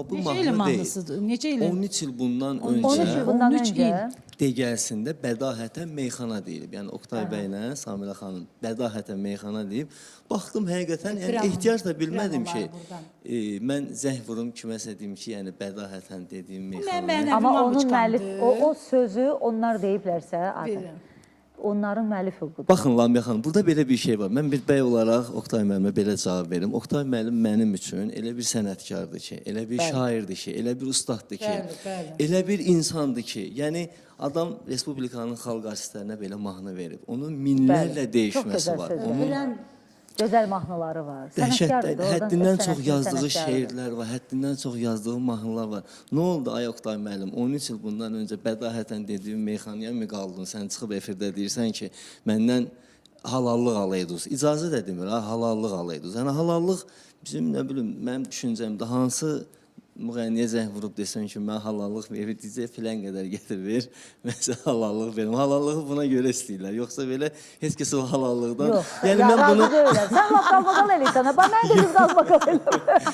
Amma bu Necə ilə mahnı deyil. mahnısıdır? Necə ilə? 13 il bundan 13 il öncə bundan 13 öncə. Degəlsində bədahətən meyxana deyilib. Yəni Oktay bəylə Samilə xanım bədahətən meyxana deyib. Baxdım həqiqətən, yəni ehtiyac da bilmədim ki, mən zəng vurum kiməsə deyim ki, yəni bədahətən dediyim meyxana. mənəvi Amma onun mamuçkandır. müəllif, o sözü onlar deyiblərsə, Bilirəm. onların müəllif hüququdur. Baxın Lamiyə xanım, burada belə bir şey var. Mən bir bəy olaraq Oktay müəllimə belə cavab verim. Oktay müəllim mənim üçün elə bir sənətkardır ki, elə bir şairdir ki, elə bir ustaddır ki, elə bir insandır ki, yəni adam Respublikanın xalq artistlərinə belə mahnı verib. Onun minlərlə dəyişməsi var. Onun Gözəl mahnıları var. dəhşətdən, Sənətkardır, həddindən oradan çox öz yazdığı sənətkardır. şeirlər var, həddindən çox yazdığı mahnılar var. Nə oldu ay Oktay müəllim? 13 il bundan öncə bədahətən dediyim meyxanaya mı qaldın? Sən çıxıb efirdə deyirsən ki, məndən halallıq alaydınız. İcazə də demir, ha, halallıq alaydınız. Yəni halallıq bizim nə bilim, mənim düşüncəmdə hansı müğənniyə zəng vurub desən ki, mən halallıq verir, deyəcək filan qədər gətir ver, mən halallıq verim. Halallığı buna görə istəyirlər. Yoxsa belə heç kəs o halallıqdan... Yox, yəni mən bunu... Sən laf qalmaqal eləysən, mən də biz qalmaqal eləyəm.